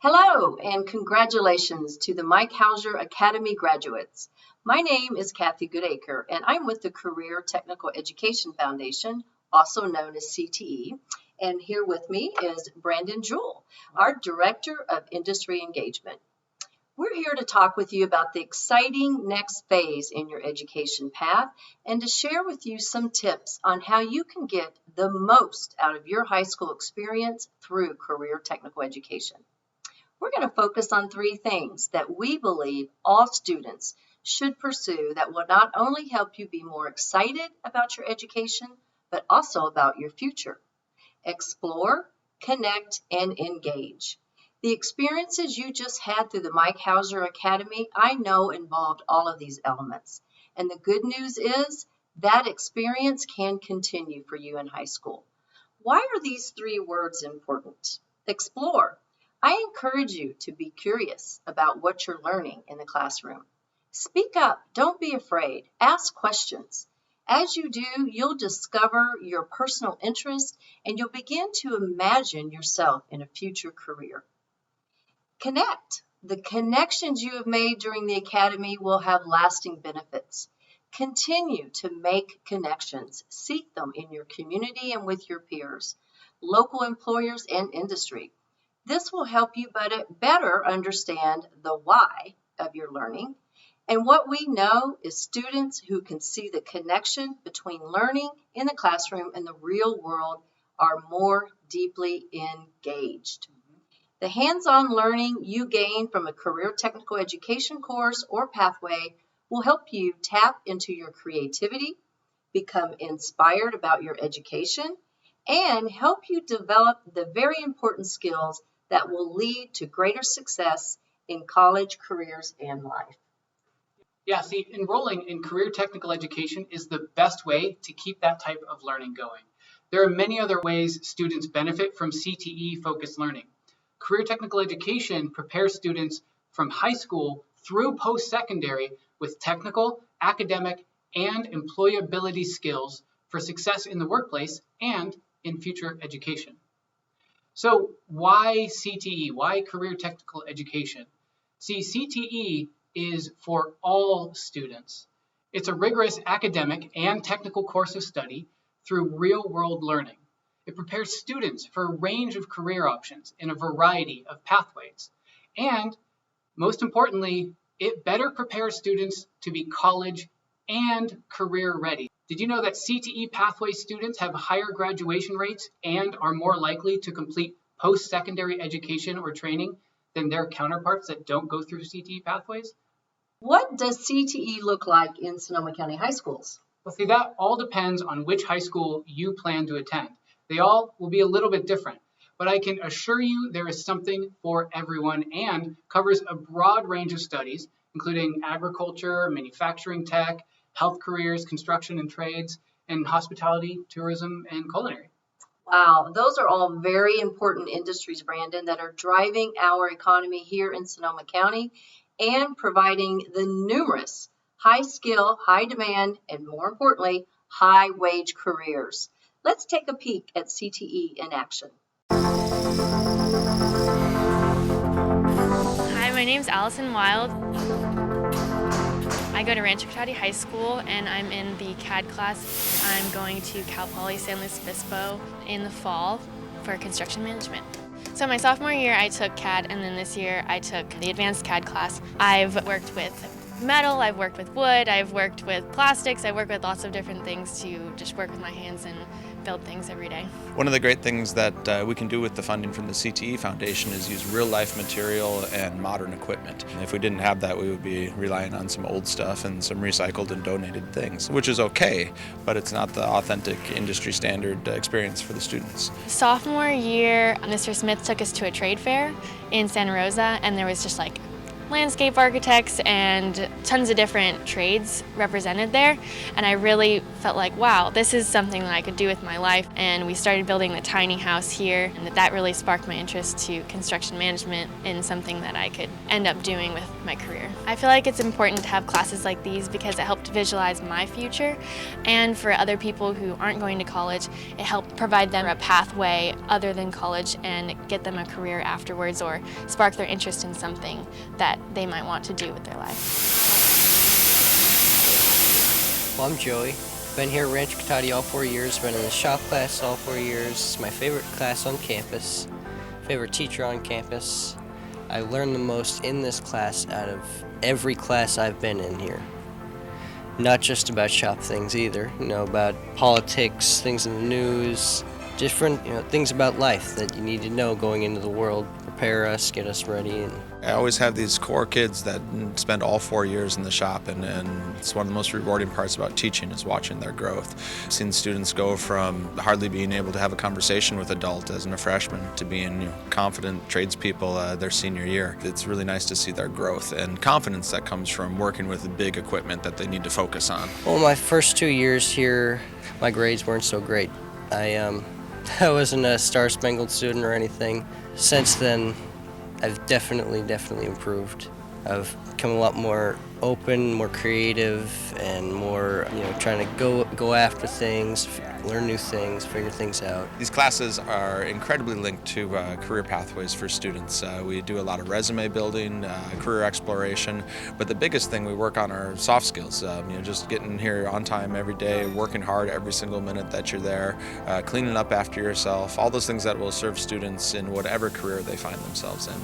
Hello and congratulations to the Mike Hauser Academy graduates. My name is Kathy Goodacre and I'm with the Career Technical Education Foundation, also known as CTE. And here with me is Brandon Jewell, our Director of Industry Engagement. We're here to talk with you about the exciting next phase in your education path and to share with you some tips on how you can get the most out of your high school experience through career technical education. We're going to focus on three things that we believe all students should pursue that will not only help you be more excited about your education, but also about your future. Explore, connect, and engage. The experiences you just had through the Mike Hauser Academy, I know involved all of these elements. And the good news is that experience can continue for you in high school. Why are these three words important? Explore. I encourage you to be curious about what you're learning in the classroom. Speak up. Don't be afraid. Ask questions. As you do, you'll discover your personal interest and you'll begin to imagine yourself in a future career. Connect. The connections you have made during the academy will have lasting benefits. Continue to make connections. Seek them in your community and with your peers, local employers, and industry. This will help you better understand the why of your learning. And what we know is students who can see the connection between learning in the classroom and the real world are more deeply engaged. The hands-on learning you gain from a career technical education course or pathway will help you tap into your creativity, become inspired about your education, and help you develop the very important skills that will lead to greater success in college, careers, and life. Yeah, see, enrolling in career technical education is the best way to keep that type of learning going. There are many other ways students benefit from CTE-focused learning. Career technical education prepares students from high school through post-secondary with technical, academic, and employability skills for success in the workplace and in future education. So why CTE? Why career technical education? See, CTE is for all students. It's a rigorous academic and technical course of study through real-world learning. It prepares students for a range of career options in a variety of pathways. And most importantly, it better prepares students to be college and career ready. Did you know that CTE pathway students have higher graduation rates and are more likely to complete post-secondary education or training than their counterparts that don't go through CTE pathways? What does CTE look like in Sonoma County high schools? Well, see, that all depends on which high school you plan to attend. They all will be a little bit different, but I can assure you there is something for everyone and covers a broad range of studies, including agriculture, manufacturing tech, health careers, construction and trades, and hospitality, tourism, and culinary. Wow, those are all very important industries, Brandon, that are driving our economy here in Sonoma County and providing the numerous high skill, high demand, and more importantly, high wage careers. Let's take a peek at CTE in action. Hi, my name's Allison Wild. I go to Rancho Cotati High School and I'm in the CAD class. I'm going to Cal Poly San Luis Obispo in the fall for construction management. So my sophomore year I took CAD and then this year I took the advanced CAD class. I've worked with metal, I've worked with wood, I've worked with plastics, I work with lots of different things to just work with my hands and build things every day. One of the great things that we can do with the funding from the CTE Foundation is use real-life material and modern equipment. And if we didn't have that, we would be relying on some old stuff and some recycled and donated things, which is okay, but it's not the authentic industry standard experience for the students. Sophomore year, Mr. Smith took us to a trade fair in Santa Rosa, and there was just like landscape architects and tons of different trades represented there, and I really felt like, wow, this is something that I could do with my life. And we started building the tiny house here, and that really sparked my interest to construction management in something that I could end up doing with my career. I feel like it's important to have classes like these because it helped visualize my future, and for other people who aren't going to college, it helped provide them a pathway other than college and get them a career afterwards, or spark their interest in something that they might want to do with their life. Well, I'm Joey. Been here at Rancho Cotati all 4 years, been in the shop class all 4 years. It's my favorite class on campus, favorite teacher on campus. I learned the most in this class out of every class I've been in here. Not just about shop things either, about politics, things in the news, different things about life that you need to know going into the world, prepare us, get us ready. I always have these core kids that spend all 4 years in the shop, and it's one of the most rewarding parts about teaching is watching their growth. I've seen students go from hardly being able to have a conversation with adult as a freshman to being confident tradespeople their senior year. It's really nice to see their growth and confidence that comes from working with the big equipment that they need to focus on. Well, my first 2 years here, my grades weren't so great. I wasn't a star-spangled student or anything. Since then, I've definitely improved. I've become a lot more open, more creative, and more, trying to go after things, learn new things, figure things out. These classes are incredibly linked to career pathways for students. We do a lot of resume building, career exploration, but the biggest thing we work on are soft skills. Just getting here on time every day, working hard every single minute that you're there, cleaning up after yourself, all those things that will serve students in whatever career they find themselves in.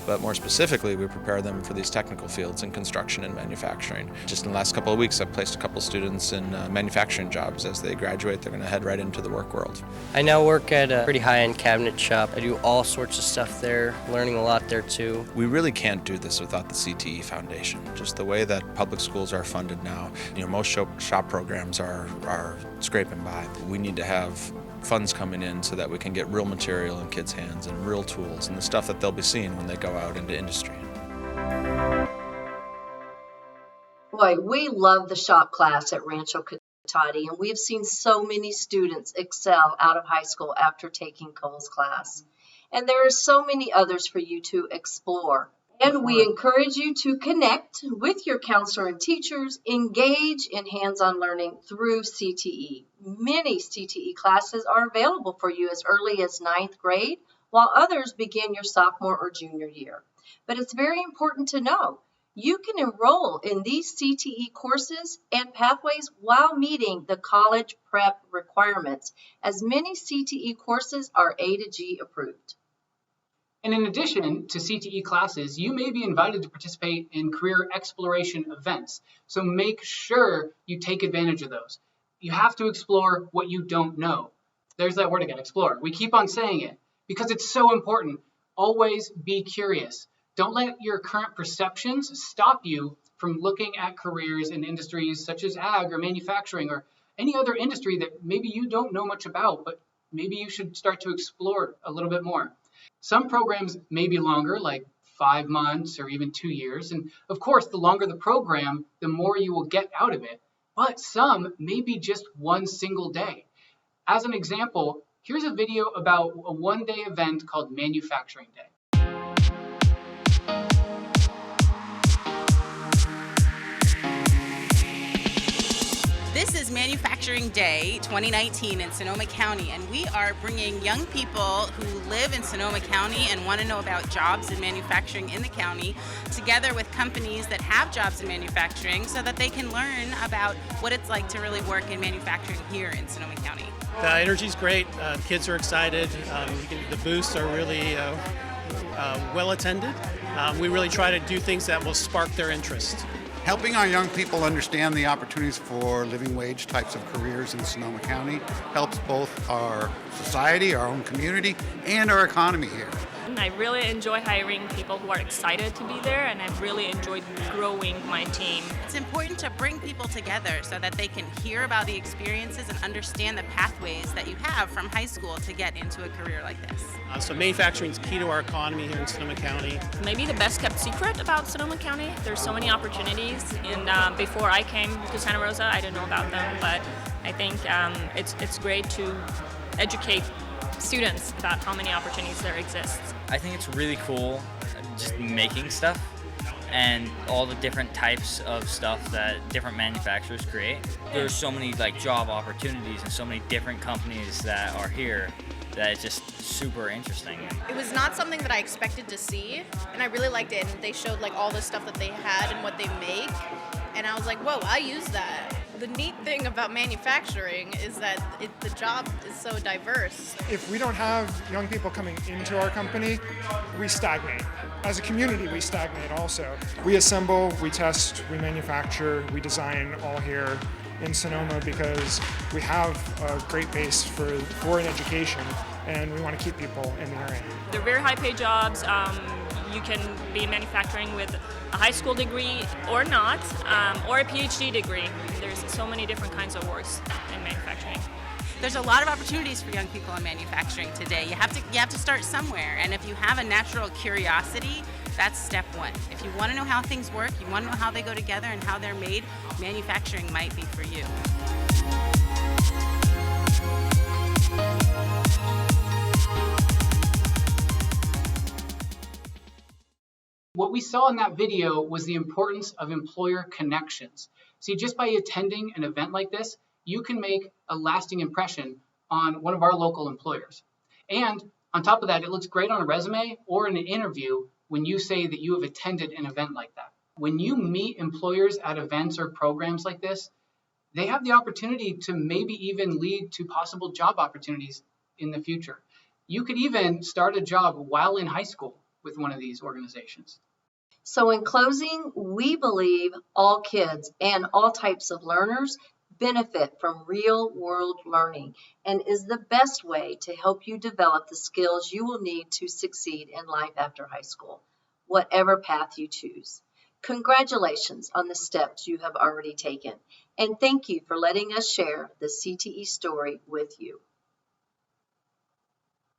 But more specifically, we prepare them for these technical fields in construction and manufacturing. Just in the last couple of weeks, I've placed a couple students in manufacturing jobs. As they graduate, they're going to head right into the work world. I now work at a pretty high-end cabinet shop. I do all sorts of stuff there, learning a lot there too. We really can't do this without the CTE Foundation. Just the way that public schools are funded now, most shop programs are scraping by. We need to have funds coming in so that we can get real material in kids' hands and real tools and the stuff that they'll be seeing when they go out into industry. Boy, we love the shop class at Rancho Cotati, and we've seen so many students excel out of high school after taking Cole's class. And there are so many others for you to explore. And we encourage you to connect with your counselor and teachers, engage in hands-on learning through CTE. Many CTE classes are available for you as early as 9th grade, while others begin your sophomore or junior year. But it's very important to know you can enroll in these CTE courses and pathways while meeting the college prep requirements, as many CTE courses are A to G approved. And in addition to CTE classes, you may be invited to participate in career exploration events. So make sure you take advantage of those. You have to explore what you don't know. There's that word again, explore. We keep on saying it because it's so important. Always be curious. Don't let your current perceptions stop you from looking at careers in industries such as ag or manufacturing or any other industry that maybe you don't know much about, but maybe you should start to explore a little bit more. Some programs may be longer, like 5 months or even 2 years. And of course, the longer the program, the more you will get out of it. But some may be just one single day. As an example, here's a video about a one-day event called Manufacturing Day. This is Manufacturing Day 2019 in Sonoma County, and we are bringing young people who live in Sonoma County and want to know about jobs in manufacturing in the county together with companies that have jobs in manufacturing so that they can learn about what it's like to really work in manufacturing here in Sonoma County. The energy's great. The kids are excited. The booths are really well attended. We really try to do things that will spark their interest. Helping our young people understand the opportunities for living wage types of careers in Sonoma County helps both our society, our own community, and our economy here. I really enjoy hiring people who are excited to be there, and I've really enjoyed growing my team. It's important to bring people together so that they can hear about the experiences and understand the pathways that you have from high school to get into a career like this. So manufacturing is key to our economy here in Sonoma County. Maybe the best kept secret about Sonoma County. There's so many opportunities, and before I came to Santa Rosa, I didn't know about them, but I think it's great to educate students about how many opportunities there exist. I think it's really cool just making stuff and all the different types of stuff that different manufacturers create. There's so many job opportunities and so many different companies that are here that it's just super interesting. It was not something that I expected to see, and I really liked it. And they showed all the stuff that they had and what they make, and I was like, whoa, I use that. The neat thing about manufacturing is that the job is so diverse. If we don't have young people coming into our company, we stagnate. As a community, we stagnate also. We assemble, we test, we manufacture, we design all here in Sonoma because we have a great base for an education, and we want to keep people in the area. They're very high-paid jobs. You can be manufacturing with a high school degree or not, or a PhD degree. There's so many different kinds of works in manufacturing. There's a lot of opportunities for young people in manufacturing today. You have to start somewhere, and if you have a natural curiosity, that's step one. If you want to know how things work, you want to know how they go together and how they're made, manufacturing might be for you. What we saw in that video was the importance of employer connections. See, just by attending an event like this, you can make a lasting impression on one of our local employers. And on top of that, it looks great on a resume or in an interview when you say that you have attended an event like that. When you meet employers at events or programs like this, they have the opportunity to maybe even lead to possible job opportunities in the future. You could even start a job while in high school with one of these organizations. So in closing, we believe all kids and all types of learners benefit from real-world learning and is the best way to help you develop the skills you will need to succeed in life after high school, whatever path you choose. Congratulations on the steps you have already taken, and thank you for letting us share the CTE story with you.